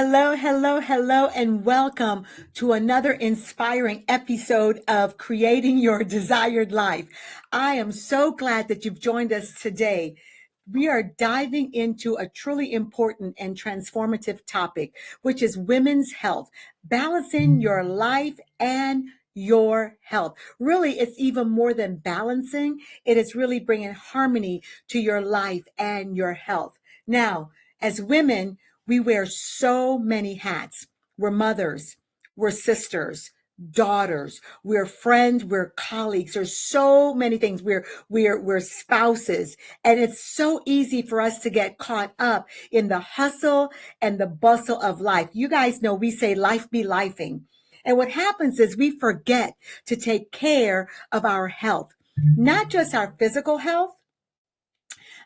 Hello, hello, hello, and welcome to another inspiring episode of Creating Your Desired Life. I am so glad that you've joined us today. We are diving into a truly important and transformative topic, which is women's health, balancing your life and your health. Really, it's even more than balancing. It is really bringing harmony to your life and your health. Now, as women, we wear so many hats. We're mothers, we're sisters, daughters, we're friends, we're colleagues. There's so many things. We're spouses. And it's so easy for us to get caught up in the hustle and the bustle of life. You guys know we say life be lifing. And what happens is we forget to take care of our health, not just our physical health,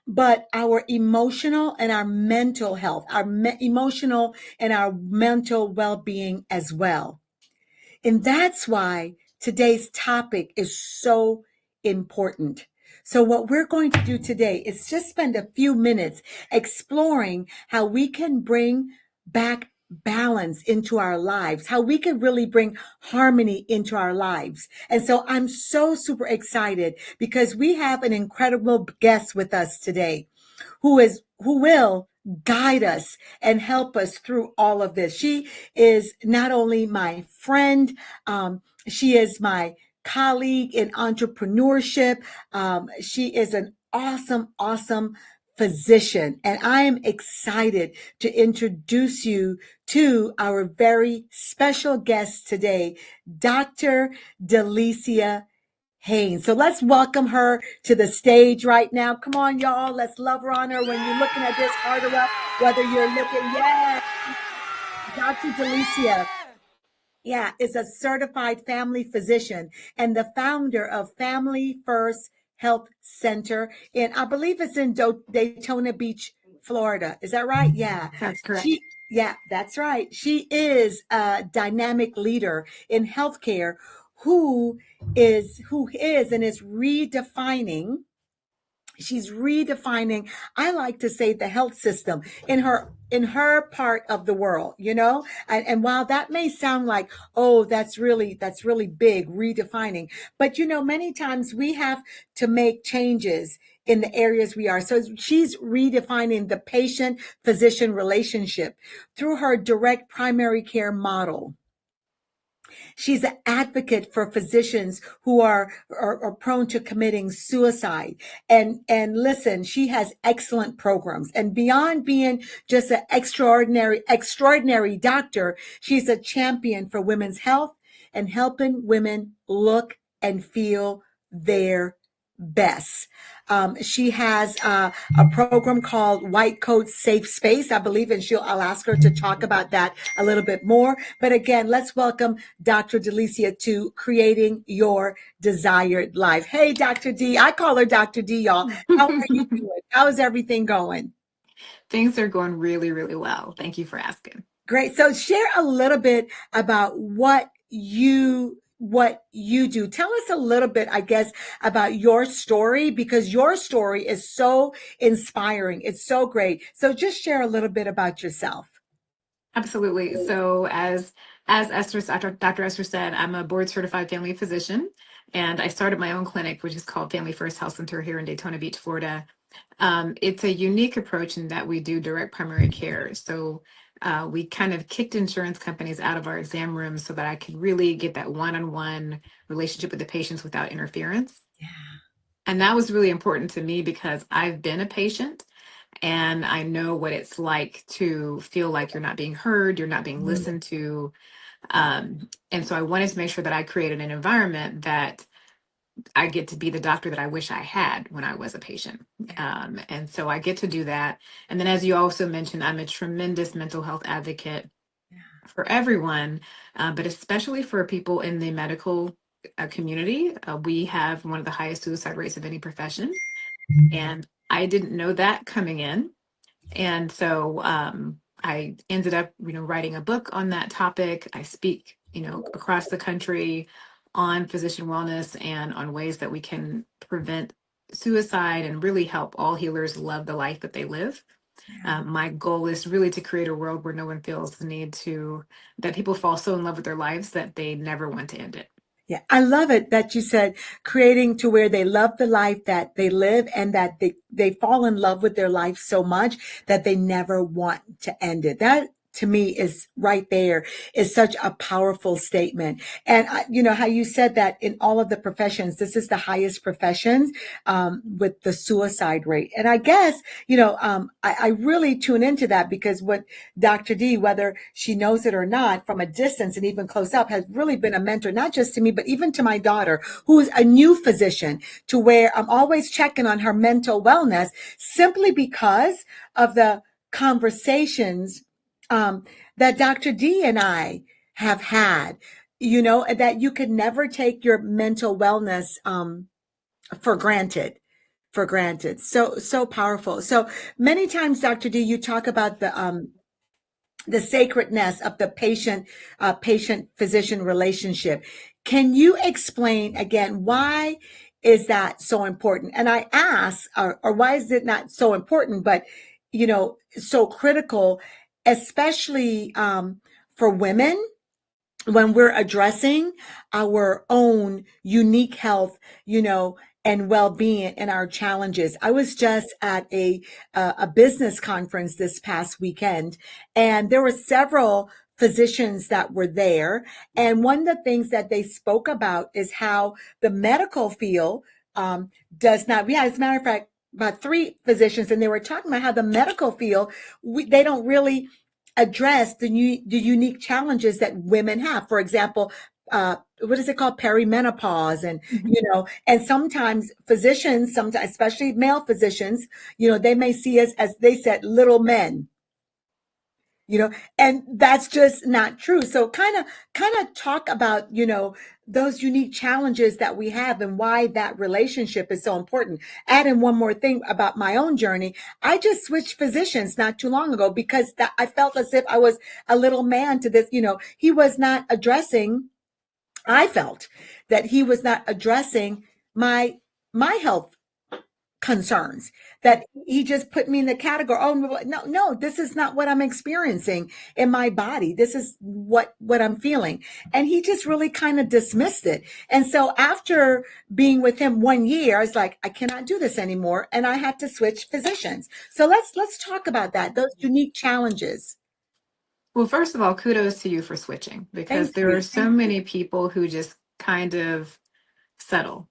but our emotional and our mental health, emotional and our mental well-being as well. And that's why today's topic is so important. So what we're going to do today is just spend a few minutes exploring how we can bring back balance into our lives, how we can really bring harmony into our lives. And so I'm so super excited because we have an incredible guest with us today who will guide us and help us through all of this. She is not only my friend, she is my colleague in entrepreneurship. She is an awesome physician, and I am excited to introduce you to our very special guest today, Dr. Delicia Haynes. So let's welcome her to the stage right now. Come on, y'all. Let's love her on her. When you're looking at this, heart her up. Whether you're looking, yeah, Dr. Delicia, yeah, is a certified family physician and the founder of Family First Health Center. And I believe it's in Daytona Beach, Florida. Is that right? Yeah. That's correct. Yeah, that's right. She is a dynamic leader in healthcare who is and is redefining. She's redefining, I like to say, the health system in her part of the world, and while that may sound like, oh, that's really big, redefining, but many times we have to make changes in the areas we are. So she's redefining the patient physician relationship through her direct primary care model. She's an advocate for physicians who are prone to committing suicide. And listen, she has excellent programs. And beyond being just an extraordinary doctor, she's a champion for women's health and helping women look and feel their best. She has a program called White Coat Safe Space, I believe, and I'll ask her to talk about that a little bit more. But again, let's welcome Dr. Delicia to Creating Your Desired Life. Hey, Dr. D. I call her Dr. D, y'all. How are you doing? How is everything going? Things are going really, really well. Thank you for asking. Great. So share a little bit about what you do. Tell us a little bit, I guess, about your story, because your story is so inspiring. It's so great. So just share a little bit about yourself. Absolutely. So as Dr. Esther said, I'm a board certified family physician, and I started my own clinic, which is called Family First Health Center here in Daytona Beach, Florida. It's a unique approach in that we do direct primary care. So we kind of kicked insurance companies out of our exam rooms so that I could really get that one-on-one relationship with the patients without interference. Yeah. And that was really important to me because I've been a patient and I know what it's like to feel like you're not being heard, you're not being Mm, listened to. And so I wanted to make sure that I created an environment that I get to be the doctor that I wish I had when I was a patient. yeah. And so I get to do that. And then, as you also mentioned, I'm a tremendous mental health advocate Yeah. for everyone, but especially for people in the medical community. We have one of the highest suicide rates of any profession. And I didn't know that coming in. And so I ended up, writing a book on that topic. I speak, across the country on physician wellness and on ways that we can prevent suicide and really help all healers love the life that they live. My goal is really to create a world where no one feels the need to, that people fall so in love with their lives that they never want to end it. Yeah, I love it that you said creating to where they love the life that they live and that they fall in love with their life so much that they never want to end it. That to me is right there is such a powerful statement. And you know how you said that in all of the professions, this is the highest professions with the suicide rate. And I guess, I really tune into that because what Dr. D, whether she knows it or not, from a distance and even close up, has really been a mentor, not just to me, but even to my daughter, who is a new physician, to where I'm always checking on her mental wellness simply because of the conversations that Dr. D and I have had, that you could never take your mental wellness for granted. For granted. So powerful. So many times, Dr. D, you talk about the sacredness of the patient physician relationship. Can you explain again why is that so important? And I ask, or why is it not so important, but so critical, especially for women when we're addressing our own unique health, and well-being and our challenges. I was just at a business conference this past weekend, and there were several physicians that were there. And one of the things that they spoke about is how the medical field does not. We had, as a matter of fact, about three physicians, and they were talking about how the medical field they don't really address the unique challenges that women have. For example, what is it called? Perimenopause. And, and sometimes physicians, sometimes, especially male physicians, they may see us, as they said, little men, and that's just not true. So kind of talk about, those unique challenges that we have and why that relationship is so important. Add in one more thing about my own journey. I just switched physicians not too long ago because I felt as if I was a little man to this, he was not addressing, I felt that he was not addressing my health concerns, that he just put me in the category. Oh no, this is not what I'm experiencing in my body. This is what I'm feeling. And he just really kind of dismissed it. And so after being with him 1 year, I was like, I cannot do this anymore. And I had to switch physicians. So let's talk about that, those unique challenges. Well, first of all, kudos to you for switching, because Thank there you. are so many people who just kind of settle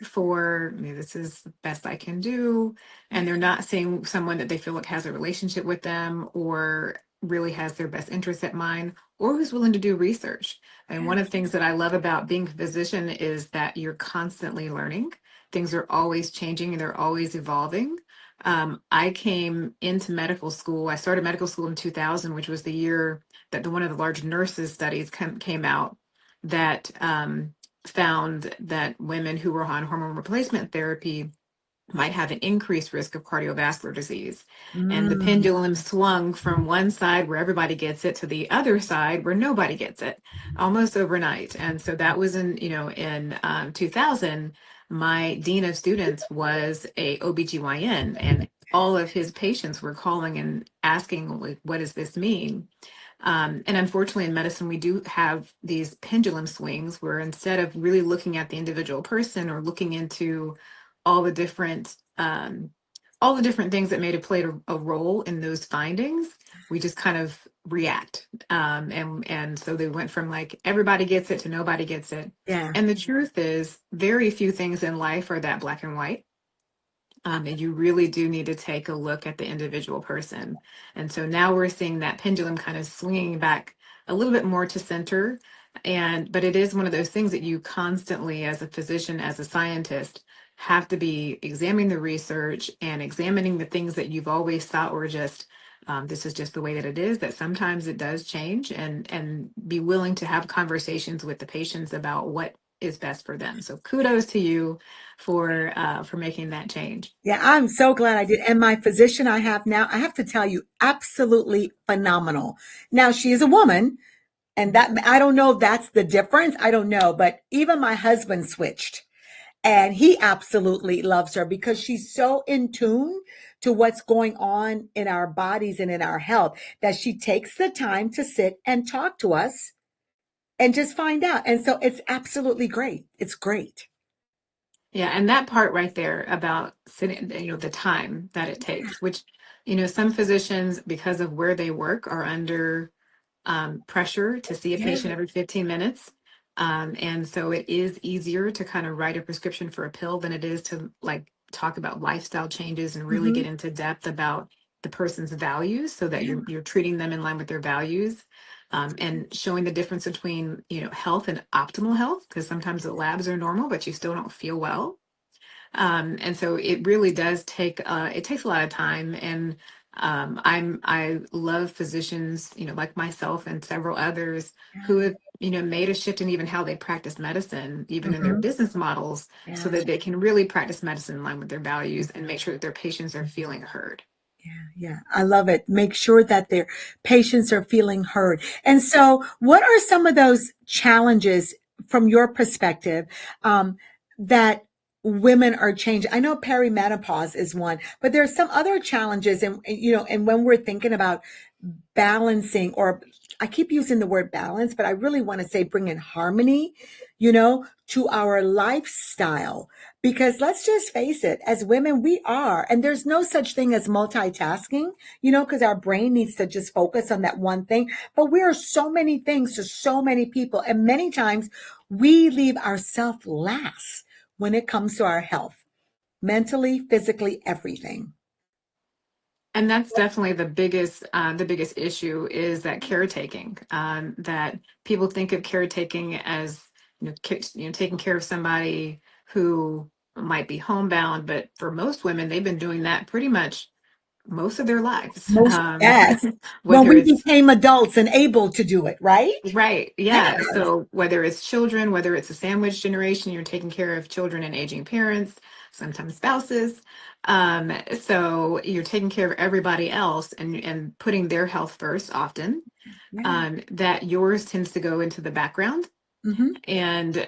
for this is the best I can do. And they're not seeing someone that they feel like has a relationship with them or really has their best interests at mind or who's willing to do research. And one of the things that I love about being a physician is that you're constantly learning. Things are always changing and they're always evolving. I came into medical school. I started medical school in 2000, which was the year that one of the large nurses studies came out that found that women who were on hormone replacement therapy might have an increased risk of cardiovascular disease. And the Mm, pendulum swung from one side where everybody gets it to the other side where nobody gets it almost overnight. And so that was in 2000. My dean of students was a OBGYN, and all of his patients were calling and asking, like, what does this mean? And unfortunately, in medicine, we do have these pendulum swings where instead of really looking at the individual person or looking into all the different all the different things that may have played a role in those findings, we just kind of react. And so they went from like everybody gets it to nobody gets it. yeah. And the truth is, very few things in life are that black and white. And you really do need to take a look at the individual person. And so now we're seeing that pendulum kind of swinging back a little bit more to center. But it is one of those things that you constantly, as a physician, as a scientist, have to be examining the research and examining the things that you've always thought were just, this is just the way that it is, that sometimes it does change, and be willing to have conversations with the patients about what is best for them. So kudos to you for making that change. Yeah, I'm so glad I did. And my physician I have now, I have to tell you, absolutely phenomenal. Now she is a woman, and that I don't know if that's the difference. I don't know, but even my husband switched. And he absolutely loves her because she's so in tune to what's going on in our bodies and in our health, that she takes the time to sit and talk to us and just find out. And so it's absolutely great. It's great. Yeah, and that part right there about sitting, the time that it takes, which, some physicians, because of where they work, are under pressure to see a Yeah. patient every 15 minutes. And so it is easier to kind of write a prescription for a pill than it is to like talk about lifestyle changes and really Hmm. get into depth about the person's values so that Yeah. you're treating them in line with their values. And showing the difference between health and optimal health, because sometimes the labs are normal but you still don't feel well. And so it really does take it takes a lot of time. And I love physicians, like myself and several others who have, made a shift in even how they practice medicine, even in their Hmm. business models, so Yes. that they can really practice medicine in line with their values and make sure that their patients are feeling heard. Yeah, yeah, I love it. Make sure that their patients are feeling heard. And so, what are some of those challenges from your perspective that women are changing? I know perimenopause is one, but there are some other challenges, and when we're thinking about balancing, or I keep using the word balance, but I really want to say bring in harmony, to our lifestyle. Because let's just face it, as women, we are, and there's no such thing as multitasking, because our brain needs to just focus on that one thing. But we are so many things to so many people. And many times we leave ourselves last when it comes to our health, mentally, physically, everything. And that's definitely the biggest issue is that caretaking. That people think of caretaking as taking care of somebody who might be homebound, but for most women, they've been doing that pretty much most of their lives. Most, yes. When Whether we it's became adults and able to do it, right? right, Yeah. yeah. So whether it's children, whether it's a sandwich generation, you're taking care of children and aging parents, sometimes spouses. So you're taking care of everybody else and putting their health first often. Yeah. That yours tends to go into the background. Hmm. And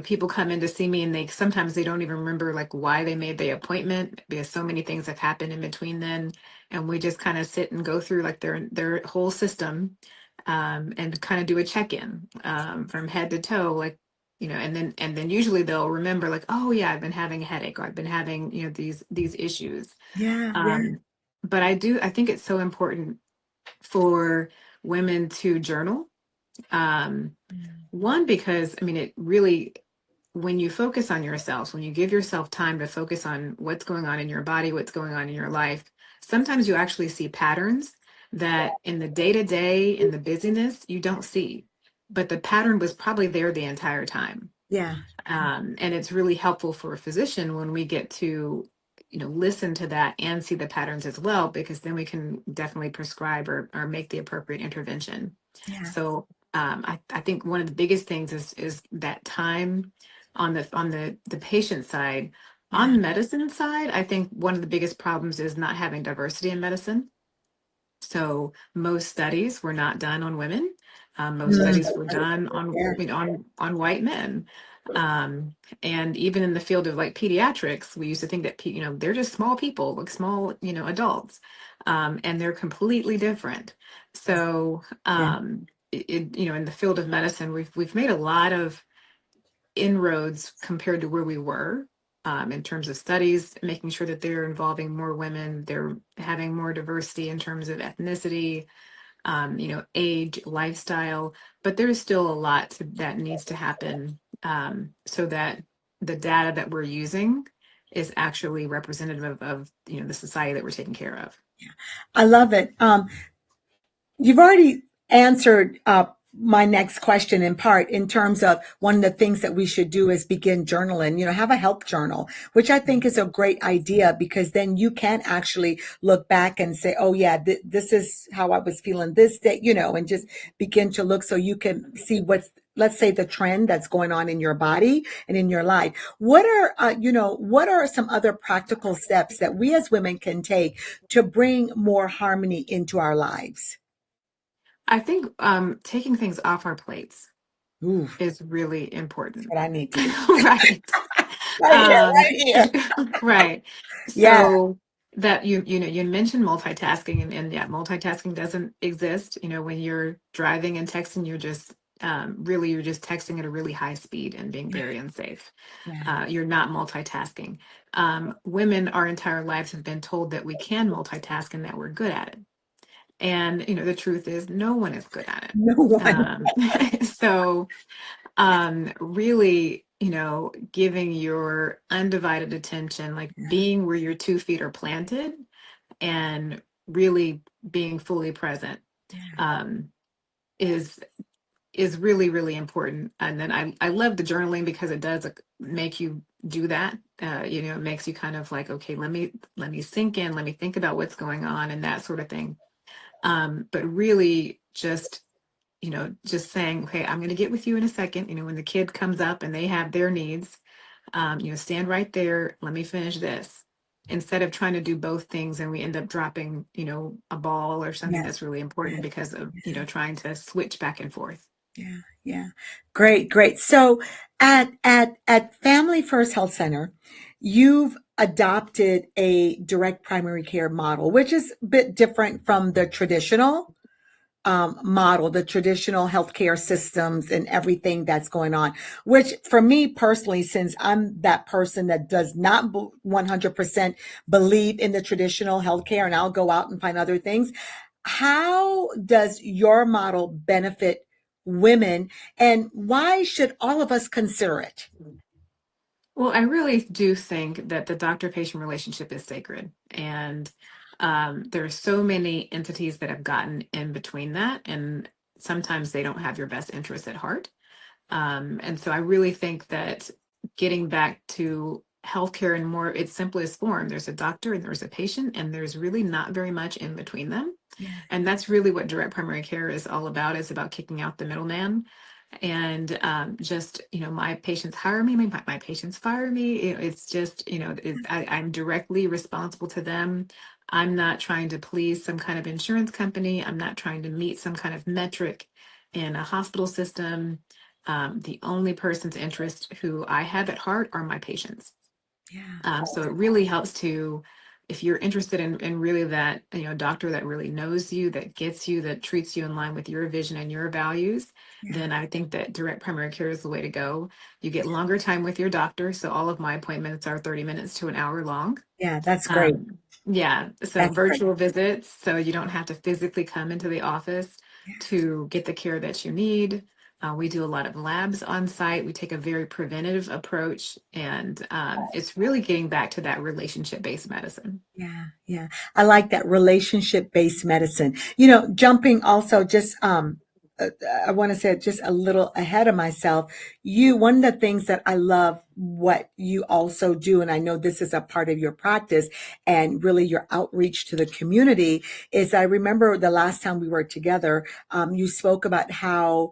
people come in to see me and they don't even remember like why they made the appointment because so many things have happened in between then. And we just kind of sit and go through like their whole system, and kind of do a check-in, from head to toe, like, and then usually they'll remember like, oh yeah, I've been having a headache, or I've been having, these issues. Yeah. Yeah. Um, but I think it's so important for women to journal. Um, One, because I mean, it really, when you focus on yourself, when you give yourself time to focus on what's going on in your body, what's going on in your life, sometimes you actually see patterns that in the day to day, in the busyness, you don't see. But the pattern was probably there the entire time. Yeah. And it's really helpful for a physician when we get to, listen to that and see the patterns as well, because then we can definitely prescribe or make the appropriate intervention. Yeah. So I think one of the biggest things is that time on the patient side. On Yeah. the medicine side, I think one of the biggest problems is not having diversity in medicine. So most studies were not done on women. Most Mm. studies were done on Yeah. on white men. Um, and even in the field of like pediatrics, we used to think that they're just small people, like small adults, and they're completely different. So Yeah. in the field of medicine, we've made a lot of inroads compared to where we were, in terms of studies, making sure that they're involving more women, they're having more diversity in terms of ethnicity, age, lifestyle, but there's still a lot that needs to happen, so that the data that we're using is actually representative of the society that we're taking care of. I love it. You've already answered my next question in part, in terms of one of the things that we should do is begin journaling, have a health journal, which I think is a great idea, because then you can actually look back and say, oh yeah, this is how I was feeling this day, and just begin to look so you can see what's, let's say, the trend that's going on in your body and in your life. What are some other practical steps that we as women can take to bring more harmony into our lives? I think taking things off our plates Ooh, is really that's important. what I need to do. Right. Right here, um, right here. right. Yeah, So that you mentioned multitasking, and yeah, multitasking doesn't exist. When you're driving and texting, you're just texting at a really high speed and being yeah, very unsafe. yeah, You're not multitasking. Women, our entire lives have been told that we can multitask and that we're good at it. And the truth is, no one is good at no it. one. So really, giving your undivided attention, like Yeah, being where your 2 feet are planted and really being fully present, yeah, um, is really, really important. And then I love the journaling because it does make you do that. It makes you kind of like, okay, let me sink in, let me think about what's going on and that sort of thing. But really just saying, okay, I'm going to get with you in a second. When the kid comes up and they have their needs, stand right there. Let me finish this. Instead of trying to do both things and we end up dropping, a ball or something yes, that's really important yes, because of, yeah, trying to switch back and forth. yeah, yeah. Great, great. So at Family First Health Center, you've adopted a direct primary care model, which is a bit different from the traditional model, the traditional healthcare systems and everything that's going on, which for me personally, since I'm that person that does not 100% believe in the traditional healthcare and I'll go out and find other things, how does your model benefit women and why should all of us consider it? Well, I really do think that the doctor-patient relationship is sacred, and there are so many entities that have gotten in between that, and sometimes they don't have your best interests at heart. And so I really think that getting back to healthcare in more its simplest form, there's a doctor and there's a patient, and there's really not very much in between them. Yeah, And that's really what direct primary care is all about, is about kicking out the middleman. And just, my patients hire me, my patients fire me. It's just, I'm directly responsible to them. I'm not trying to please some kind of insurance company. I'm not trying to meet some kind of metric in a hospital system. The only person's interest who I have at heart are my patients. yeah, So it really helps to, if you're interested in really that, doctor that really knows you, that gets you, that treats you in line with your vision and your values, yeah, then I think that direct primary care is the way to go. You get longer time with your doctor. So all of my appointments are 30 minutes to an hour long. yeah. That's great. Yeah, so That's great. virtual visits, so you don't have to physically come into the office Yes. to get the care that you need. We do a lot of labs on site. We take a very preventative approach, and it's really getting back to that relationship-based medicine. Yeah, yeah. I like that relationship-based medicine. Jumping also just uh, I want to say just a little ahead of myself. One of the things that I love what you also do, and I know this is a part of your practice and really your outreach to the community, is I remember the last time we were together, you spoke about how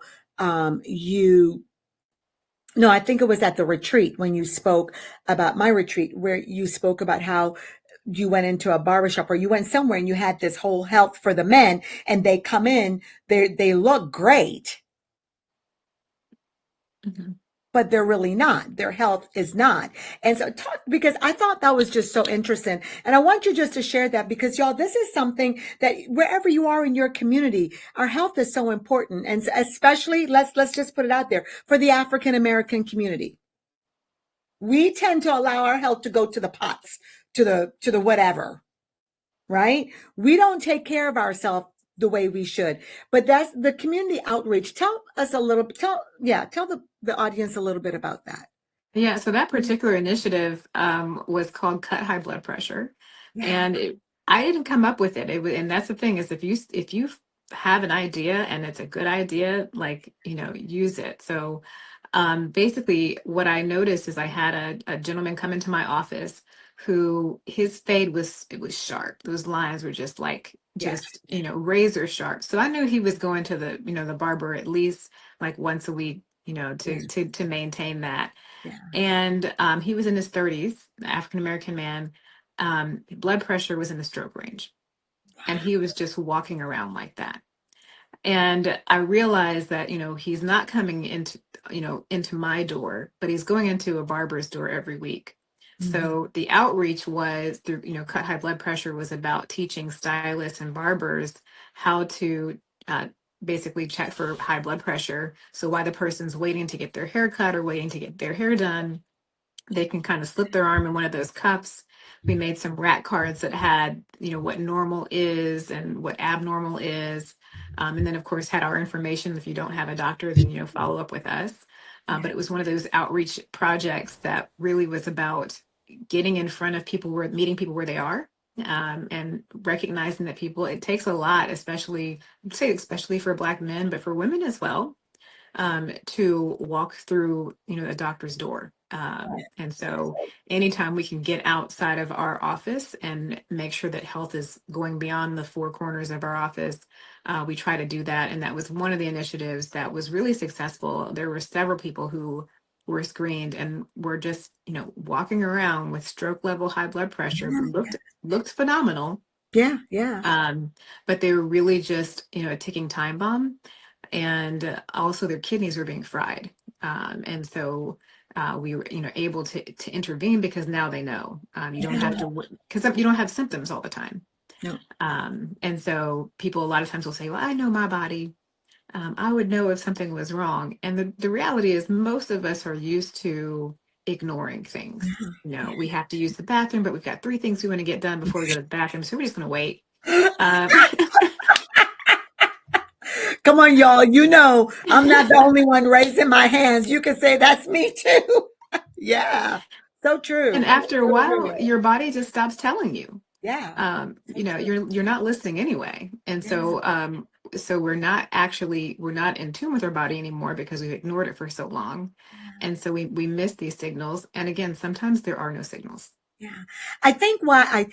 you no, I think it was at the retreat when you spoke about my retreat, where you spoke about how you went into a barbershop or you went somewhere and you had this whole health for the men and they come in, they look great, Mhm. but they're really not. Their health is not. And so talk because I thought that was just so interesting. And I want you just to share that because y'all, this is something that wherever you are in your community, our health is so important. And especially let's just put it out there for the African American community. We tend to allow our health to go to the pots, to the whatever, right? We don't take care of ourselves the way we should. But that's the community outreach. Tell us a little tell the audience a little bit about that. Yeah, so that particular initiative was called Cut High Blood Pressure, Yeah, and I didn't come up with it. And that's the thing, is if you have an idea and it's a good idea, like use it. So basically, what I noticed is I had a gentleman come into my office who his fade was, it was sharp. Those lines were just like yes, razor sharp. So I knew he was going to the barber at least like once a week, yeah, to maintain that. yeah. And he was in his 30s, African American man. Blood pressure was in the stroke range, and he was just walking around like that. And I realized that, he's not coming into my door, but he's going into a barber's door every week. Mhm. So the outreach was through, Cut High Blood Pressure was about teaching stylists and barbers how to uh, basically check for high blood pressure. So while the person's waiting to get their hair cut or waiting to get their hair done, they can kind of slip their arm in one of those cuffs. We made some rat cards that had, what normal is and what abnormal is. And then, of course, had our information. If you don't have a doctor, then, follow up with us. Yeah. But it was one of those outreach projects that really was about getting in front of people, meeting people where they are. And recognizing that it takes a lot, especially, I'd say especially for Black men, but for women as well, to walk through, a doctor's door. And so anytime we can get outside of our office and make sure that health is going beyond the four corners of our office, we try to do that. And that was one of the initiatives that was really successful. There were several people who were screened and were just, walking around with stroke level high blood pressure, Yeah. but looked phenomenal. Yeah. Yeah. Um, but they were really just, a ticking time bomb, and also their kidneys were being fried. And so we were, able to intervene because now they know. You don't have Yeah. to, because you don't have symptoms all the time. No. And so people a lot of times will say, well, I know my body. I would know if something was wrong. And the reality is most of us are used to ignoring things. We have to use the bathroom, but we've got three things we want to get done before we go to the bathroom. So we're just going to wait. Um, Come on, y'all. I'm not the only one raising my hands. You can say that's me too. Yeah. So and true. after a So while, real. your body just stops telling you. Yeah. So true. You're not listening anyway. And Yeah. so we're not in tune with our body anymore because we've ignored it for so long. Yeah. And so we miss these signals. And again, sometimes there are no signals. Yeah. I think why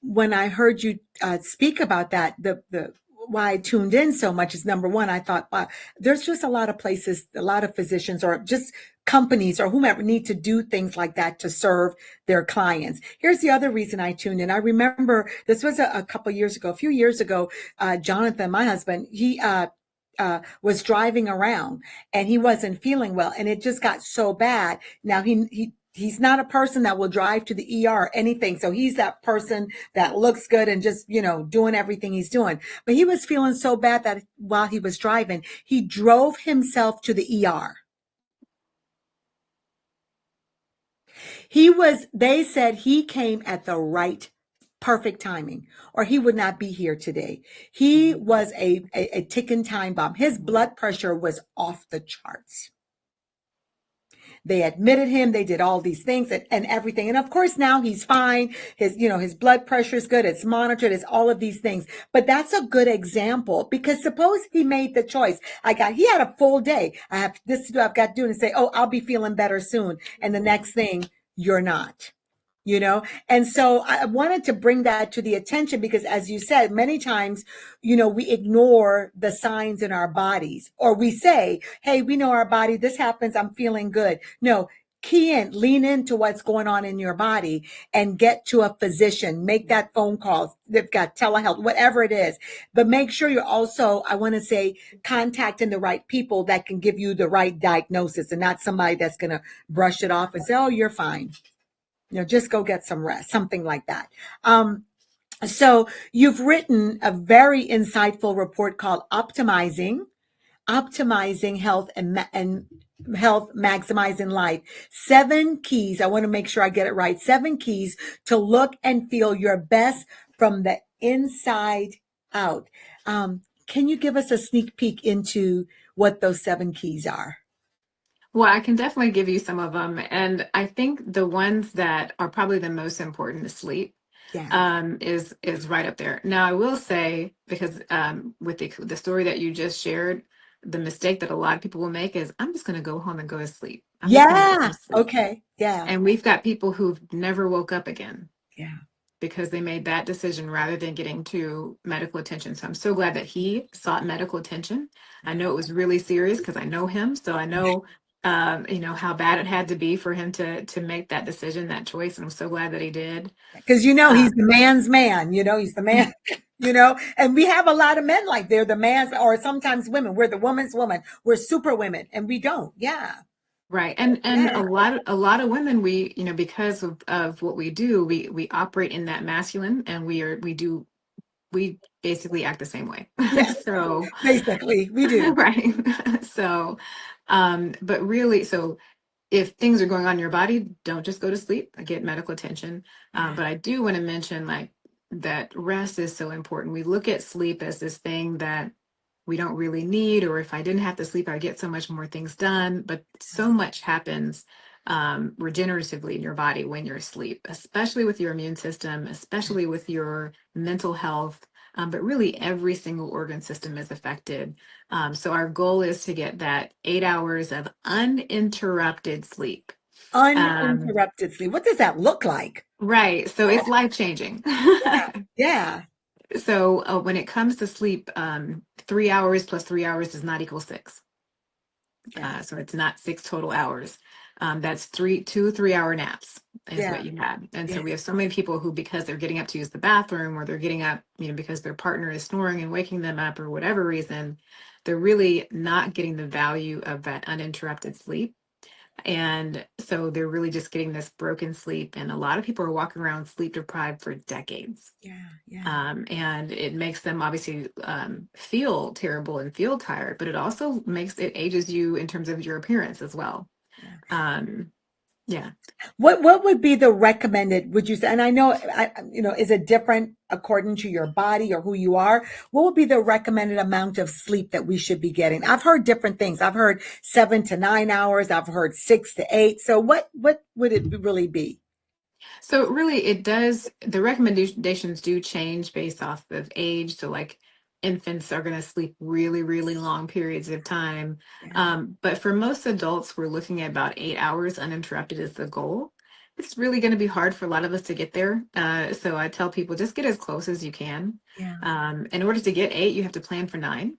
when I heard you speak about that, the why I tuned in so much is number one, I thought, wow, there's just a lot of places, a lot of physicians or just companies or whomever need to do things like that to serve their clients. Here's the other reason I tuned in. I remember this was a couple years ago, a few years ago, Jonathan, my husband, he was driving around and he wasn't feeling well and it just got so bad. Now he's not a person that will drive to the ER or anything. So he's that person that looks good and just, doing everything he's doing. But he was feeling so bad that while he was driving, he drove himself to the ER. They said he came at the right, perfect timing, or he would not be here today. He was a ticking time bomb. His blood pressure was off the charts. They admitted him. They did all these things and everything. And of course, now he's fine. His blood pressure is good. It's monitored. It's all of these things. But that's a good example because suppose he made the choice. He had a full day. I have this to do. I've got to do and say, oh, I'll be feeling better soon. And the next thing, you're not. And so I wanted to bring that to the attention because as you said, many times, we ignore the signs in our bodies or we say, hey, we know our body, this happens, I'm feeling good. No, lean into what's going on in your body and get to a physician, make that phone call. They've got telehealth, whatever it is, but make sure you're also, I want to say, contacting the right people that can give you the right diagnosis and not somebody that's going to brush it off and say, oh, you're fine. Just go get some rest, something like that. So you've written a very insightful report called Optimizing Health and Health, Maximizing Life. 7 keys. I want to make sure I get it right. 7 keys to look and feel your best from the inside out. Can you give us a sneak peek into what those 7 keys are? Well, I can definitely give you some of them. And I think the ones that are probably the most important is sleep. Yeah. Is right up there. Now, I will say, because with the story that you just shared, the mistake that a lot of people will make is, I'm just going to go home and go to sleep. I'm just going to get some Yeah. sleep. Okay. Yeah. And we've got people who've never woke up again Yeah. because they made that decision rather than getting to medical attention. So I'm so glad that he sought medical attention. I know it was really serious because I know him. So I know how bad it had to be for him to make that decision, that choice. And I'm so glad that he did. Because Uh, he's the man's man, he's the man, and we have a lot of men like they're the man's, or sometimes women. We're the woman's woman. We're super women, and we don't. Yeah. right. And Yeah. a lot of women, we, because of what we do, we operate in that masculine, and we basically act the same way. Yes. So Basically, we do. right. So but really, so if things are going on in your body, don't just go to sleep. Get medical attention. Yeah. But I do want to mention, like, that rest is so important. We look at sleep as this thing that we don't really need, or if I didn't have to sleep, I'd get so much more things done. But so much happens regeneratively in your body when you're asleep, especially with your immune system, especially with your mental health. But really, every single organ system is affected. So our goal is to get that 8 hours of uninterrupted sleep. Um, Uninterrupted sleep. What does that look like? right. So it's life changing. Yeah. So when it comes to sleep, 3 hours plus 3 hours does not equal six. Yeah. So it's not six total hours. That's 3 hour naps is Yeah. what you have. And Yeah. so we have so many people who, because they're getting up to use the bathroom, or they're getting up, because their partner is snoring and waking them up, or whatever reason, they're really not getting the value of that uninterrupted sleep. And so they're really just getting this broken sleep. And a lot of people are walking around sleep deprived for decades. Yeah. Yeah. And it makes them obviously feel terrible and feel tired, but it also makes it ages you in terms of your appearance as well. Yeah. Um, yeah. What would be the recommended, would you say? And I know, is it different according to your body or who you are? What would be the recommended amount of sleep that we should be getting? I've heard different things. I've heard 7 to 9 hours. I've heard 6 to 8. So what would it really be? So really, it does. The recommendations do change based off of age. So like infants are going to sleep really, really long periods of time. Yeah. But for most adults, we're looking at about 8 hours uninterrupted is the goal. It's really going to be hard for a lot of us to get there. So I tell people, just get as close as you can. Yeah. In order to get 8, you have to plan for 9,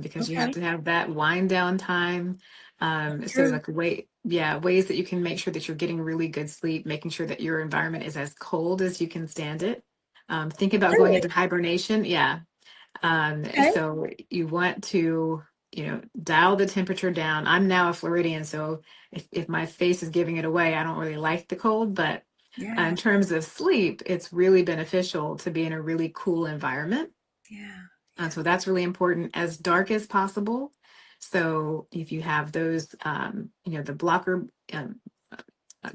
because you have Okay. to have that wind down time. So True. like ways that you can make sure that you're getting really good sleep, making sure that your environment is as cold as you can stand it. Think about going Really? into hibernation. Yeah. Okay. So you want to, dial the temperature down. I'm now a Floridian, so if my face is giving it away, I don't really like the cold, but Yeah. in terms of sleep, it's really beneficial to be in a really cool environment. Yeah. So that's really important, as dark as possible. So if you have those, the blocker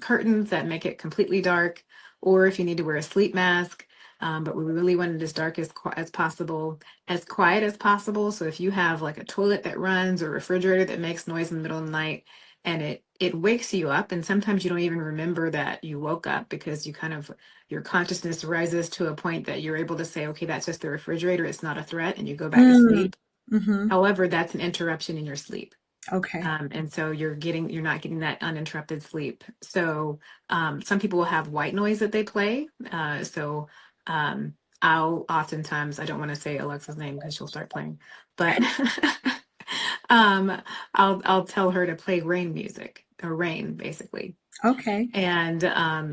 curtains that make it completely dark, or if you need to wear a sleep mask. But we really want it as dark as possible, as quiet as possible. So if you have like a toilet that runs, or a refrigerator that makes noise in the middle of the night, and it wakes you up, and sometimes you don't even remember that you woke up, because your consciousness rises to a point that you're able to say, okay, that's just the refrigerator, it's not a threat, and you go back to Mm. sleep. Mm-hmm. However, that's an interruption in your sleep. Okay. And so you're not getting that uninterrupted sleep. So some people will have white noise that they play. So I'll oftentimes, I don't want to say Alexa's name because she'll start playing, but um, I'll tell her to play rain music, or rain basically. Okay. And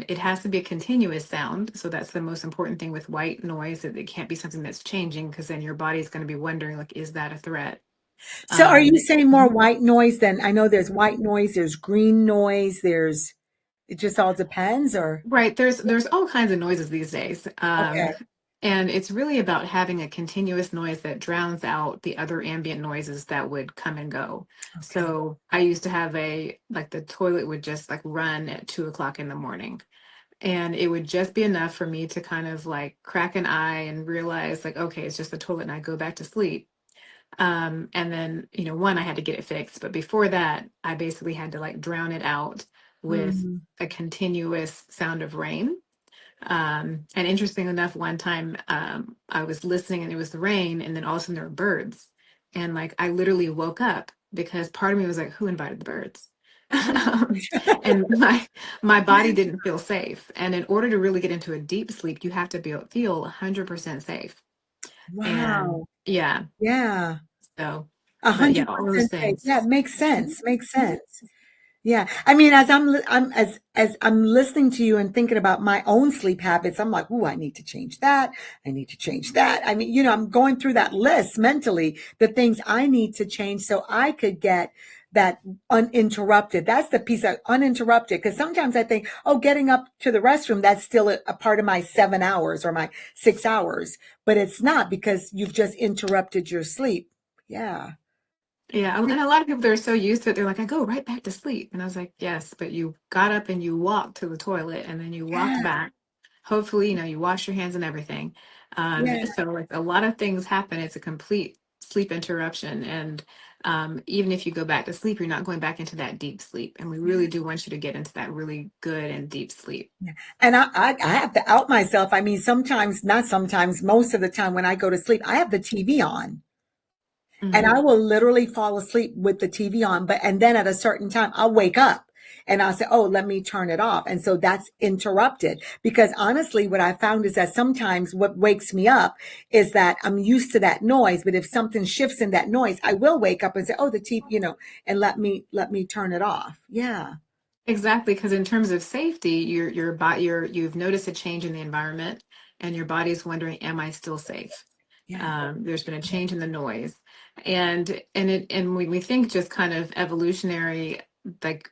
it has to be a continuous sound. So that's the most important thing with white noise. That it can't be something that's changing, because then your body's going to be wondering, like, is that a threat? So are you Um, saying more white noise than, I know there's white noise, there's green noise, it just all depends, or? Right. There's all kinds of noises these days. Okay. And it's really about having a continuous noise that drowns out the other ambient noises that would come and go. Okay. So I used to have like the toilet would just like run at 2 o'clock in the morning. And it would just be enough for me to kind of like crack an eye and realize, like, okay, it's just the toilet, and I go back to sleep. And then, one, I had to get it fixed. But before that, I basically had to like drown it out with Mm. a continuous sound of rain. And interesting enough, one time I was listening, and it was the rain, and then all of a sudden there were birds. And like I literally woke up, because part of me was like, who invited the birds? Oh. And my body didn't feel safe. And in order to really get into a deep sleep, you have to feel 100% safe. And Wow. yeah, Yeah. so, A but yeah, hundred all those percent safe. things. Yeah, makes sense. Makes sense. Yeah. I mean, as I'm listening to you and thinking about my own sleep habits, I'm like, "Ooh, I need to change that. I need to change that." I mean, I'm going through that list mentally, the things I need to change so I could get that uninterrupted. That's the piece of uninterrupted. Because sometimes I think, oh, getting up to the restroom, that's still a part of my 7 hours or my 6 hours. But it's not because you've just interrupted your sleep. Yeah. Yeah, and a lot of people, they're so used to it, they're like, I go right back to sleep. And I was like, yes, but you got up and you walked to the toilet and then you walked Yeah. back. Hopefully, you wash your hands and everything. Yeah. So like a lot of things happen. It's a complete sleep interruption. And even if you go back to sleep, you're not going back into that deep sleep. And we really do want you to get into that really good and deep sleep. Yeah. And I have to out myself. I mean, sometimes, not sometimes, most of the time when I go to sleep, I have the TV on and Mhm. I will literally fall asleep with the TV on. And then at a certain time, I'll wake up and I'll say, oh, let me turn it off. And so that's interrupted because honestly, what I found is that sometimes what wakes me up is that I'm used to that noise. But if something shifts in that noise, I will wake up and say, oh, the TV, and let me turn it off. Yeah. Exactly, because in terms of safety, your body, you've noticed a change in the environment, and your body's wondering, "Am I still safe?" Yeah. There's been a change in the noise, and when we think just kind of evolutionary, like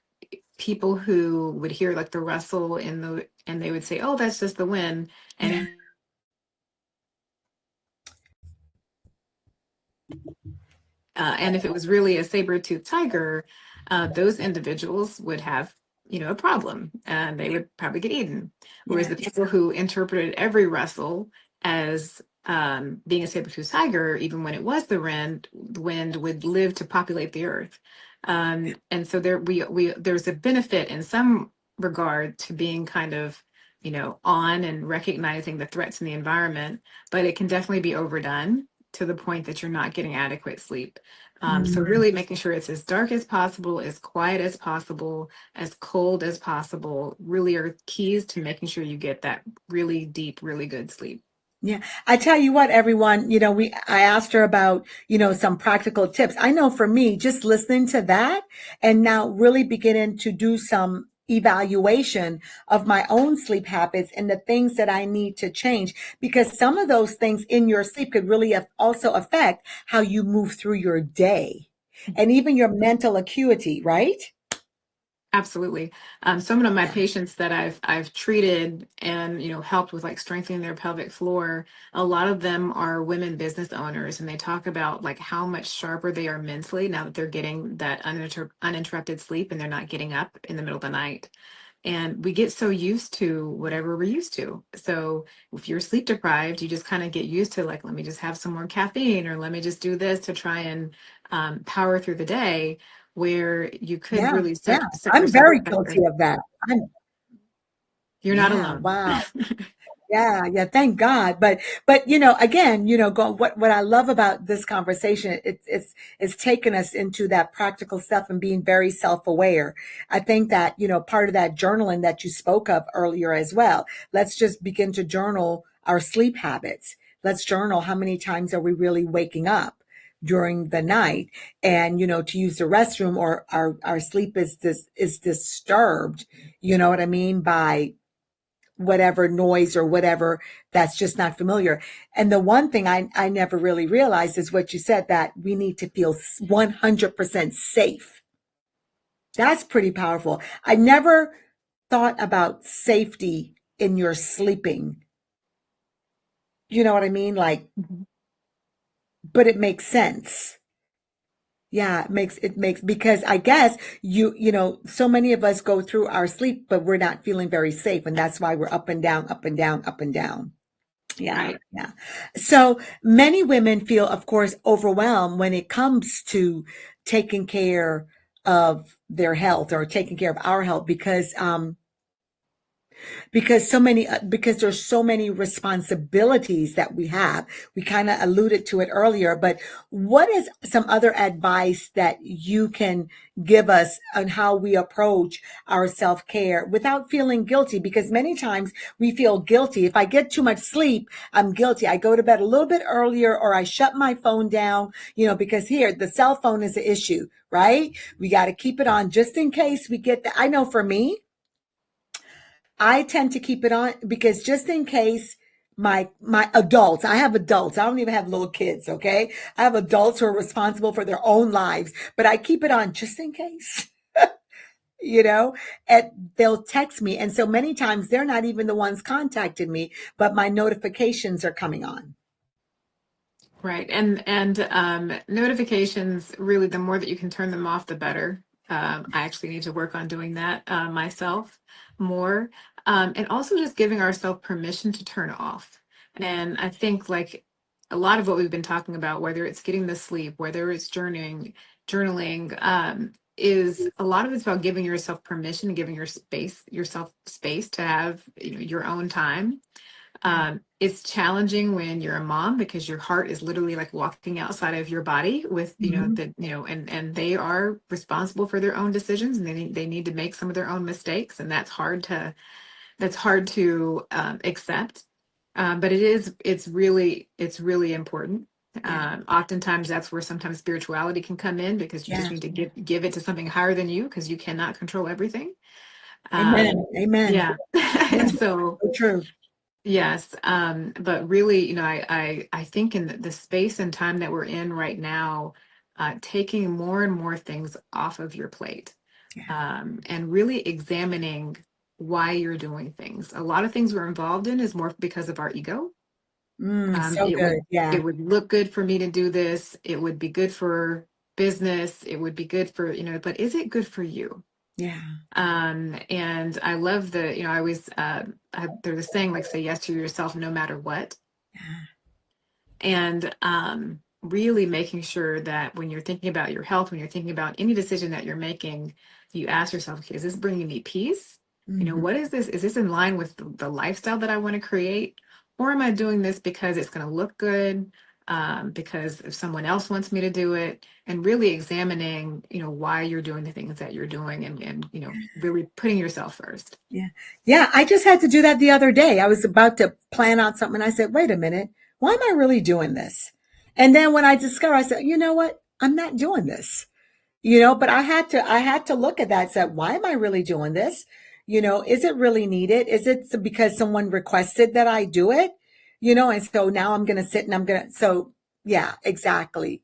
people who would hear like the rustle and they would say, "Oh, that's just the wind," Yeah. and and if it was really a saber-toothed tiger, those individuals would have, a problem, and they would probably get eaten. Whereas Yeah. the people who interpreted every rustle as being a saber-toothed tiger, even when it was the wind would live to populate the earth. And so there's a benefit in some regard to being kind of, on and recognizing the threats in the environment, but it can definitely be overdone to the point that you're not getting adequate sleep. So Mm. really making sure it's as dark as possible, as quiet as possible, as cold as possible, really are keys to making sure you get that really deep, really good sleep. Yeah. I tell you what, everyone, I asked her about, some practical tips. I know for me, just listening to that and now really beginning to do some evaluation of my own sleep habits and the things that I need to change, because some of those things in your sleep could really also affect how you move through your day and even your mental acuity, right? Absolutely. Some of my patients that I've treated and helped with like strengthening their pelvic floor, a lot of them are women business owners, and they talk about like how much sharper they are mentally now that they're getting that uninterrupted sleep and they're not getting up in the middle of the night. And we get so used to whatever we're used to. So if you're sleep deprived, you just kind of get used to like, let me just have some more caffeine or let me just do this to try and power through the day, where you could Yeah. really Yeah. set I'm yourself very up better. guilty of that. You're not Yeah. alone. Wow. Yeah, yeah, thank God. But again, what I love about this conversation, it's taken us into that practical stuff and being very self-aware. I think that, part of that journaling that you spoke of earlier as well. Let's just begin to journal our sleep habits. Let's journal how many times are we really waking up during the night, and to use the restroom, or our sleep is disturbed, you know what I mean, by whatever noise or whatever that's just not familiar. And the one thing I never really realized is what you said, that we need to feel 100% safe. That's pretty powerful. I never thought about safety in your sleeping. You know what I mean? Like, Mhm. but it makes sense. Yeah, it makes because I guess so many of us go through our sleep, but we're not feeling very safe. And that's why we're up and down, up and down, up and down. Yeah, Right. yeah. So many women feel, of course, overwhelmed when it comes to taking care of their health or taking care of our health, because because there's so many responsibilities that we have. We kind of alluded to it earlier, but what is some other advice that you can give us on how we approach our self-care without feeling guilty? Because many times we feel guilty. If I get too much sleep, I'm guilty. I go to bed a little bit earlier, or I shut my phone down, because here the cell phone is an issue, right? We got to keep it on just in case we get that. I know for me, I tend to keep it on because just in case my adults, I have adults. I don't even have little kids, okay? I have adults who are responsible for their own lives, but I keep it on just in case. you know, and they'll text me. And so many times they're not even the ones contacting me, but my notifications are coming on. Right. And notifications, really, the more that you can turn them off, the better. I actually need to work on doing that myself more. And also just giving ourselves permission to turn off. And I think like a lot of what we've been talking about, whether it's getting the sleep, whether it's journaling, is a lot of it's about giving yourself permission, giving yourself space to have, your own time. It's challenging when you're a mom because your heart is literally like walking outside of your body with, Mhm. and they are responsible for their own decisions, and they need to make some of their own mistakes. And that's hard to accept. But it's really important. Yeah. Oftentimes that's where sometimes spirituality can come in, because you just Yeah. need to give it to something higher than you, because you cannot control everything. Um, Amen. Amen. yeah. Yeah. And so, So true. yes, but really, I think in the space and time that we're in right now, taking more and more things off of your plate, Yeah. and really examining why you're doing things. A lot of things we're involved in is more because of our ego. So It good. would Yeah. it would look good for me to do this. It would be good for business. It would be good for, but is it good for you? Yeah. And I love I always, there's a saying like, say yes to yourself no matter what. Yeah. And really making sure that when you're thinking about your health, when you're thinking about any decision that you're making, you ask yourself, okay, is this bringing me peace? Mhm. What is this? Is this in line with the lifestyle that I want to create? Or am I doing this because it's going to look good? Because if someone else wants me to do it, and really examining, why you're doing the things that you're doing, and really putting yourself first. Yeah. Yeah. I just had to do that the other day. I was about to plan out something. I said, wait a minute. Why am I really doing this? And then when I discovered, I said, you know what? I'm not doing this. But I had to look at that and said, why am I really doing this? Is it really needed? Is it because someone requested that I do it? And so now I'm going to sit and so yeah, exactly.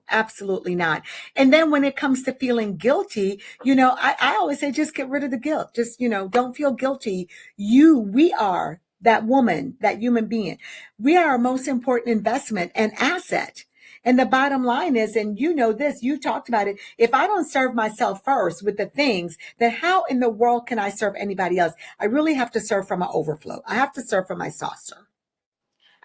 Absolutely not. And then when it comes to feeling guilty, I always say, just get rid of the guilt. Just, don't feel guilty. We are that woman, that human being. We are our most important investment and asset. And the bottom line is, and this, you talked about it. If I don't serve myself first with the things, then how in the world can I serve anybody else? I really have to serve from my overflow. I have to serve from my saucer.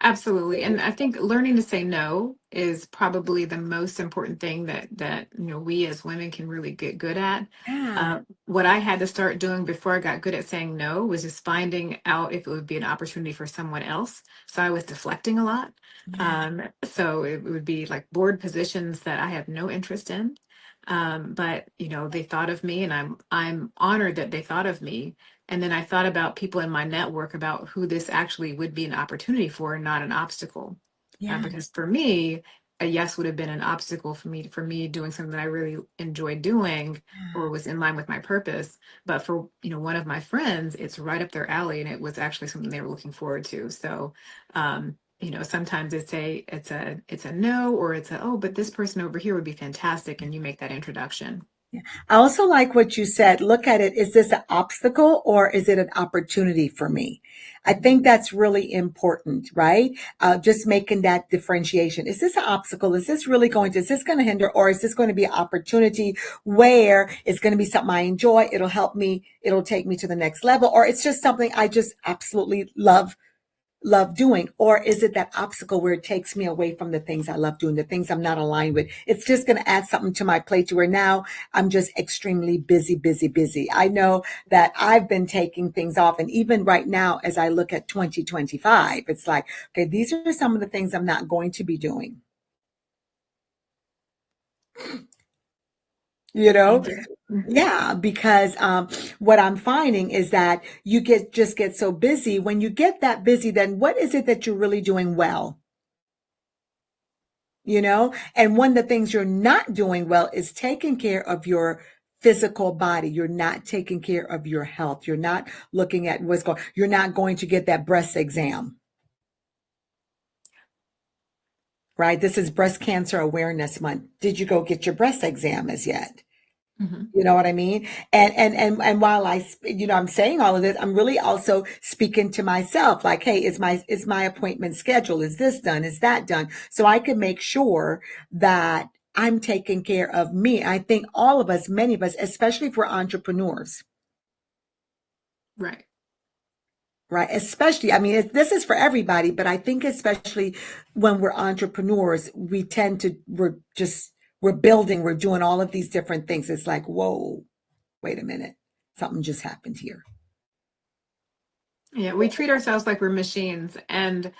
Absolutely. And I think learning to say no is probably the most important thing that we as women can really get good at. Yeah. What I had to start doing before I got good at saying no was just finding out if it would be an opportunity for someone else. So I was deflecting a lot. Yeah. So it would be like board positions that I have no interest in. But they thought of me, and I'm honored that they thought of me. And then I thought about people in my network, about who this actually would be an opportunity for, not an obstacle. Yeah. Because for me, a yes would have been an obstacle for me doing something that I really enjoyed doing, or was in line with my purpose. But for one of my friends, it's right up their alley, and it was actually something they were looking forward to. So sometimes it's a no, or it's a, oh, but this person over here would be fantastic, and you make that introduction. Yeah. I also like what you said. Look at it. Is this an obstacle or is it an opportunity for me? I think that's really important, right? Just making that differentiation. Is this an obstacle? Is this going to hinder, or is this going to be an opportunity where it's going to be something I enjoy? It'll help me. It'll take me to the next level, or it's just something I just absolutely love doing? Or is it that obstacle where it takes me away from the things I love doing, the things I'm not aligned with? It's just going to add something to my plate to where now I'm just extremely busy, busy, busy. I know that I've been taking things off. And even right now, as I look at 2025, it's like, okay, these are some of the things I'm not going to be doing. You I know, get it. Mhm. yeah, because what I'm finding is that you just get so busy. When you get that busy, then what is it that you're really doing well? You know, and one of the things you're not doing well is taking care of your physical body. You're not taking care of your health. You're not looking at what's going. You're not going to get that breast exam, right? This is Breast Cancer Awareness Month. Did you go get your breast exam as yet? Mhm. You know what I mean? And while I'm saying all of this, I'm really also speaking to myself. Like, hey, is my appointment scheduled? Is this done? Is that done? So I can make sure that I'm taking care of me. I think all of us, many of us, especially for entrepreneurs, Right. right? Especially, I mean, this is for everybody, but I think especially when we're entrepreneurs, we tend to we're building, we're doing all of these different things. It's like, whoa, wait a minute, something just happened here. Yeah, we treat ourselves like we're machines. And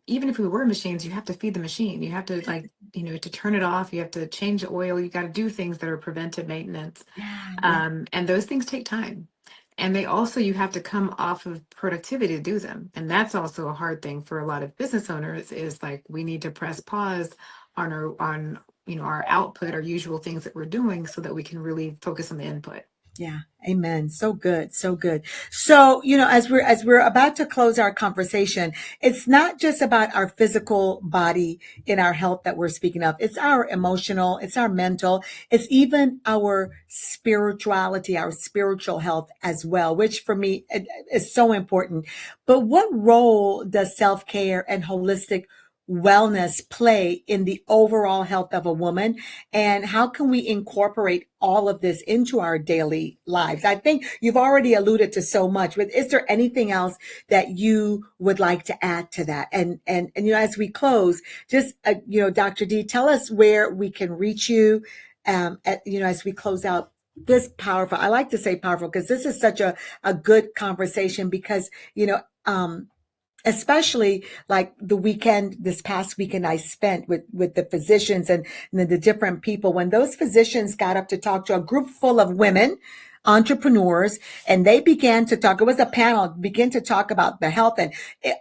even if we were machines, you have to feed the machine. You have to, like, to turn it off. You have to change the oil. You got to do things that are preventive maintenance. Yeah, yeah, And those things take time. And they also, you have to come off of productivity to do them. And that's also a hard thing for a lot of business owners, is like, we need to press pause on our output, our usual things that we're doing, so that we can really focus on the input. yeah. Amen. So good, so good. So, as we're about to close our conversation, it's not just about our physical body in our health that we're speaking of. It's our emotional, it's our mental, it's even our spirituality, our spiritual health as well, which for me is so important. But what role does self-care and holistic wellness play in the overall health of a woman? And how can we incorporate all of this into our daily lives? I think you've already alluded to so much, but is there anything else that you would like to add to that? And as we close, just Dr. D, tell us where we can reach you. As we close out this powerful, I like to say powerful because this is such a good conversation because especially like this past weekend I spent with the physicians and the different people. When those physicians got up to talk to a group full of women, entrepreneurs, and they began to talk, it was a panel, began to talk about the health. And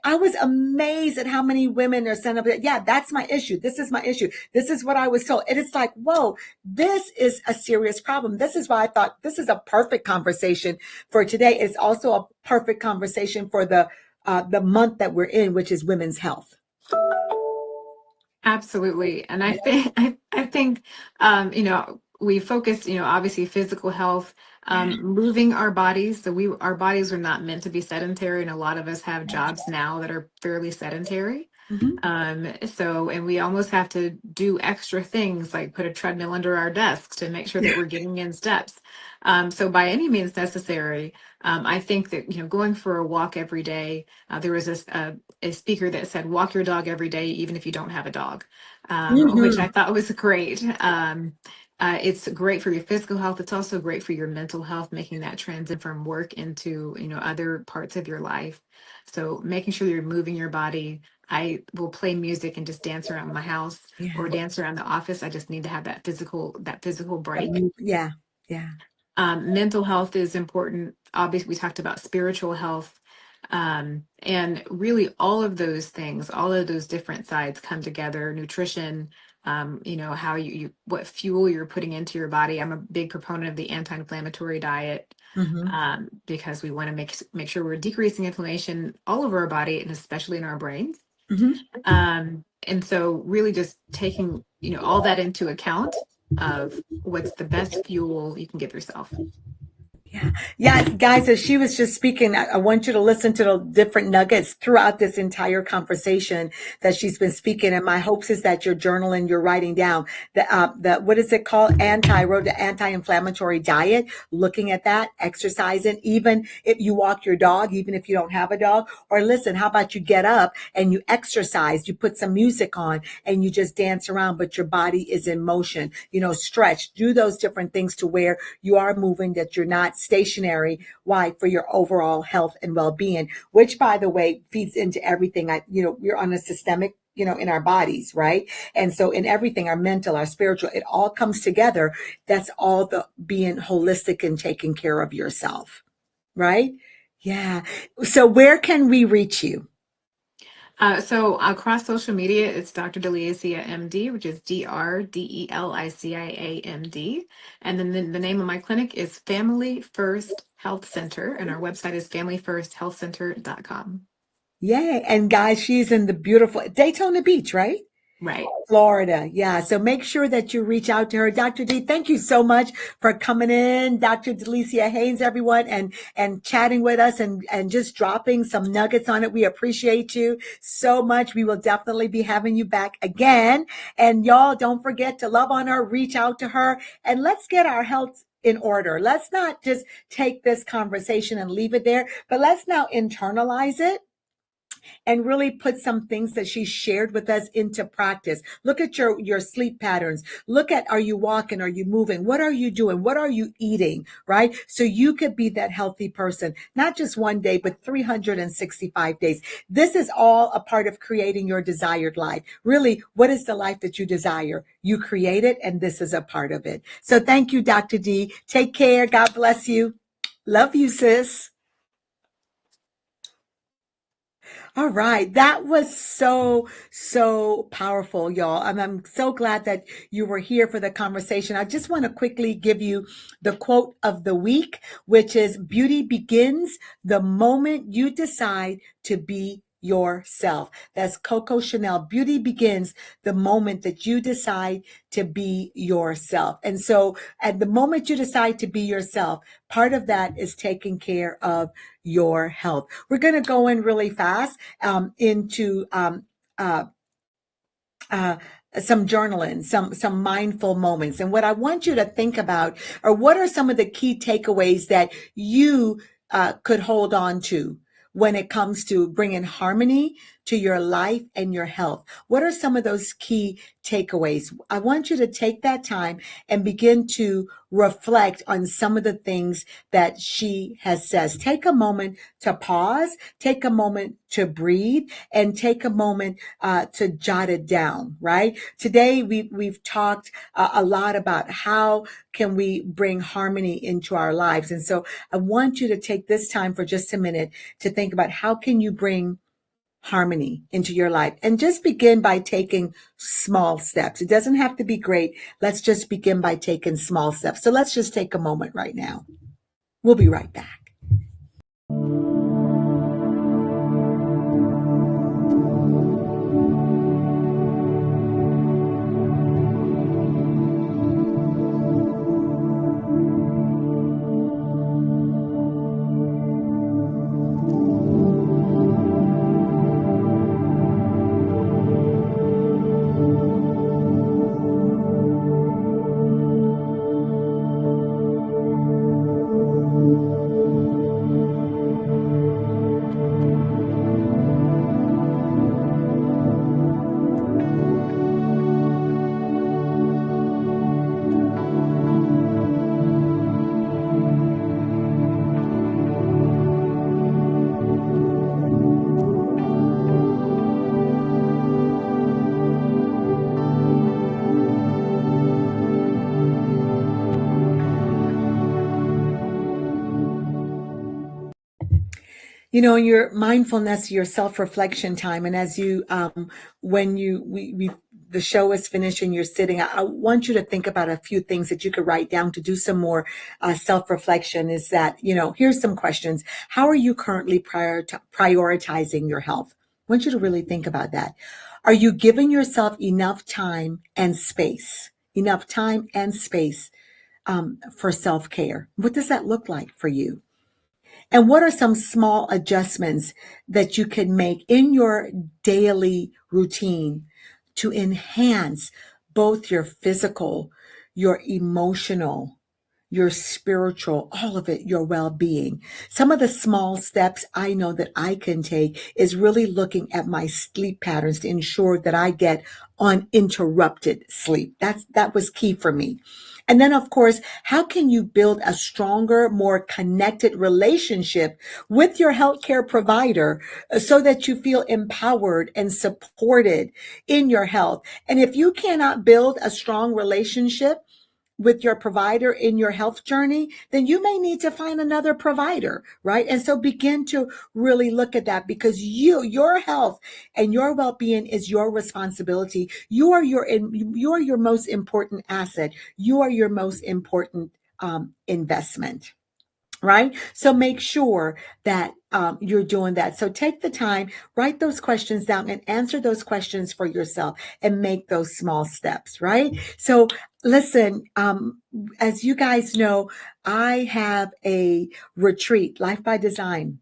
I was amazed at how many women are saying, yeah, that's my issue. This is my issue. This is what I was told. And it's like, whoa, this is a serious problem. This is why I thought this is a perfect conversation for today. It's also a perfect conversation for the month that we're in, which is women's health. Absolutely. And I think we focus, obviously physical health, moving our bodies. So our bodies are not meant to be sedentary, and a lot of us have jobs now that are fairly sedentary. Mm-hmm. And we almost have to do extra things like put a treadmill under our desks to make sure that we're getting in steps. So by any means necessary, I think that, going for a walk every day, there was a speaker that said, walk your dog every day, even if you don't have a dog, which I Mm-hmm. thought was great. It's great for your physical health. It's also great for your mental health, making that transition from work into, other parts of your life. So making sure you're moving your body. I will play music and just dance around my house Yeah. or dance around the office. I just need to have that physical break. Yeah. Yeah. Mental health is important. Obviously, we talked about spiritual health. And really, all of those things, all of those different sides come together. Nutrition, how what fuel you're putting into your body. I'm a big proponent of the anti-inflammatory diet, Mm-hmm. because we want to make sure we're decreasing inflammation all over our body, and especially in our brains. Mm-hmm. And so really just taking, all that into account of what's the best fuel you can give yourself. Yeah, guys, as she was just speaking, I want you to listen to the different nuggets throughout this entire conversation that she's been speaking. And my hopes is that you're journaling, you're writing down the what is it called? Road to anti-inflammatory diet, looking at that, exercising, even if you walk your dog, even if you don't have a dog, or listen, how about you get up and you exercise, you put some music on and you just dance around, but your body is in motion, stretch, do those different things to where you are moving, that you're not stationary. Why? For your overall health and well-being, which by the way, feeds into everything. We're on a systemic, in our bodies, right? And so in everything, our mental, our spiritual, it all comes together. That's all the being holistic and taking care of yourself, right? Yeah. So where can we reach you? So across social media, it's Dr. Delicia MD, which is DrDelicia And then the name of my clinic is Family First Health Center, and our website is familyfirsthealthcenter.com. Yay. And guys, she's in the beautiful Daytona Beach, right? Right. Florida. Yeah. So make sure that you reach out to her. Dr. D, thank you so much for coming in. Dr. Delicia Haynes, everyone, and chatting with us and just dropping some nuggets on it. We appreciate you so much. We will definitely be having you back again. And y'all don't forget to love on her, reach out to her, and let's get our health in order. Let's not just take this conversation and leave it there, but let's now internalize it and really put some things that she shared with us into practice. Look at your sleep patterns. Look at, are you walking? Are you moving? What are you doing? What are you eating? Right? So you could be that healthy person, not just one day, but 365 days. This is all a part of creating your desired life. Really, what is the life that you desire? You create it, and this is a part of it. So thank you, Dr. D. Take care. God bless you. Love you, sis. All right. That was so powerful, y'all. And I'm so glad that you were here for the conversation. I just want to quickly give you the quote of the week, which is beauty begins the moment you decide to be yourself. That's Coco Chanel. Beauty begins the moment that you decide to be yourself. And so at the moment you decide to be yourself, part of that is taking care of your health. We're going to go in really fast into uh, uh, some journaling, some mindful moments. And what I want you to think about are what are some of the key takeaways that you could hold on to when it comes to bringing harmony to your life and your health. What are some of those key takeaways? I want you to take that time and begin to reflect on some of the things that she has says. Take a moment to pause, take a moment to breathe, and take a moment to jot it down, right? Today, we've talked a lot about how can we bring harmony into our lives. And so I want you to take this time for just a minute to think about how can you bring harmony into your life, and just begin by taking small steps. It doesn't have to be great. Let's just begin by taking small steps. So let's just take a moment right now. We'll be right back. Your mindfulness, your self-reflection time, and as you when you we the show is finished and you're sitting, I want you to think about a few things that you could write down to do some more self-reflection. Is that, here's some questions. How are you currently prioritizing your health? I want you to really think about that. Are you giving yourself enough time and space? Enough time and space for self-care? What does that look like for you? And what are some small adjustments that you can make in your daily routine to enhance both your physical, your emotional, your spiritual, all of it, your well-being? Some of the small steps I know that I can take is really looking at my sleep patterns to ensure that I get uninterrupted sleep. That was key for me. And then, of course, how can you build a stronger, more connected relationship with your healthcare provider so that you feel empowered and supported in your health? And if you cannot build a strong relationship with your provider in your health journey, then you may need to find another provider, right? And so begin to really look at that, because your health and your well-being is your responsibility. You are your most important asset. You are your most important investment. Right? So make sure that you're doing that. So take the time, write those questions down and answer those questions for yourself and make those small steps, right? So listen, as you guys know, I have a retreat, Life by Design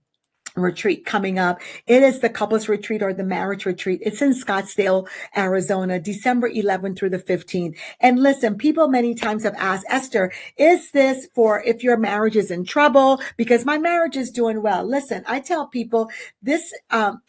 retreat coming up. It is the couples retreat or the marriage retreat. It's in Scottsdale, Arizona, December 11th through the 15th. And listen, people many times have asked, Esther, is this for if your marriage is in trouble? Because my marriage is doing well. Listen, I tell people this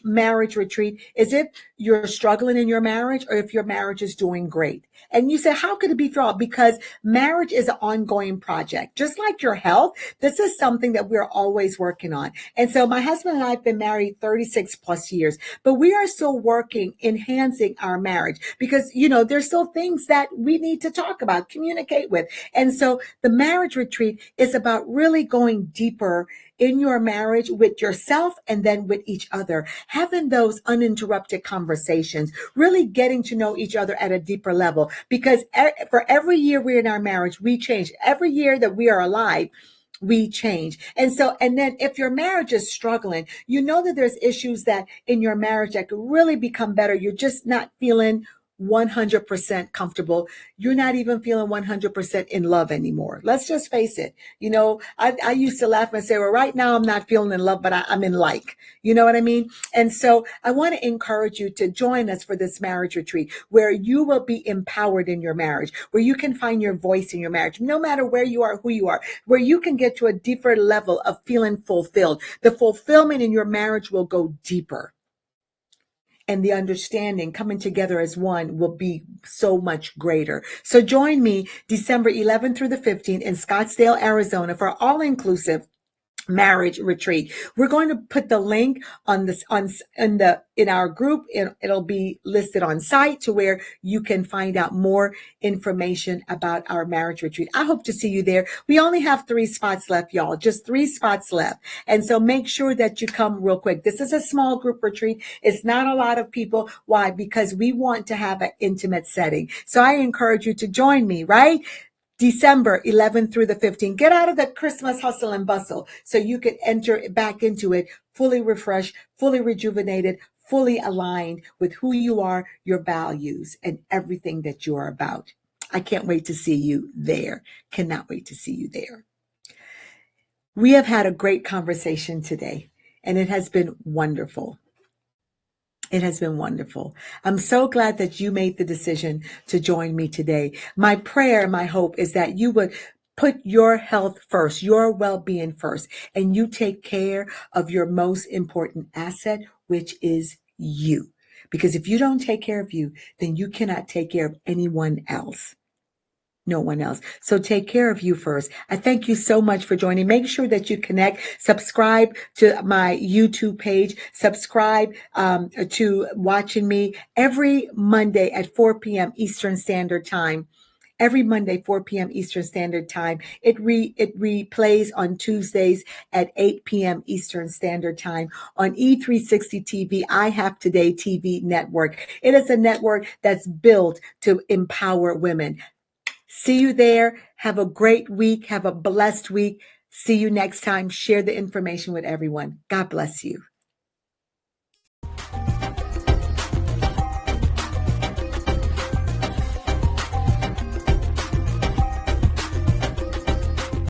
marriage retreat is if you're struggling in your marriage or if your marriage is doing great. And you say, how could it be for all? Because marriage is an ongoing project. Just like your health, this is something that we're always working on. And so my husband and I have been married 36 plus years, but we are still working, enhancing our marriage because, there's still things that we need to talk about, communicate with. And so the marriage retreat is about really going deeper in your marriage with yourself and then with each other, having those uninterrupted conversations, really getting to know each other at a deeper level. Because for every year we're in our marriage, we change. Every year that we are alive, we change. And then if your marriage is struggling, you know that there's issues that in your marriage that could really become better. You're just not feeling 100% comfortable. You're not even feeling 100% in love anymore. Let's just face it. I used to laugh and say, well, right now I'm not feeling in love, but I'm in like, you know what I mean? And so I want to encourage you to join us for this marriage retreat where you will be empowered in your marriage, where you can find your voice in your marriage, no matter where you are, who you are, where you can get to a deeper level of feeling fulfilled. The fulfillment in your marriage will go deeper. And the understanding coming together as one will be so much greater. So join me December 11th through the 15th in Scottsdale, Arizona for all-inclusive marriage retreat. We're going to put the link on this in our group. It'll be listed on site to where you can find out more information about our marriage retreat. I hope to see you there. We only have 3 spots left, y'all, just 3 spots left. And so make sure that you come real quick. This is a small group retreat. It's not a lot of people. Why? Because we want to have an intimate setting. So I encourage you to join me, right? December 11th through the 15th. Get out of the Christmas hustle and bustle so you can enter back into it fully refreshed, fully rejuvenated, fully aligned with who you are, your values, and everything that you are about. I can't wait to see you there. Cannot wait to see you there. We have had a great conversation today, and it has been wonderful. It has been wonderful. I'm so glad that you made the decision to join me today. My prayer, my hope is that you would put your health first, your well-being first, and you take care of your most important asset, which is you. Because if you don't take care of you, then you cannot take care of anyone else. No one else. So take care of you first. I thank you so much for joining. Make sure that you connect, subscribe to my YouTube page, subscribe to watching me every Monday at 4 p.m. Eastern Standard Time. Every Monday, 4 p.m. Eastern Standard Time. It replays on Tuesdays at 8 p.m. Eastern Standard Time on E360 TV. I Have Today TV network. It is a network that's built to empower women. See you there. Have a great week. Have a blessed week. See you next time. Share the information with everyone. God bless you.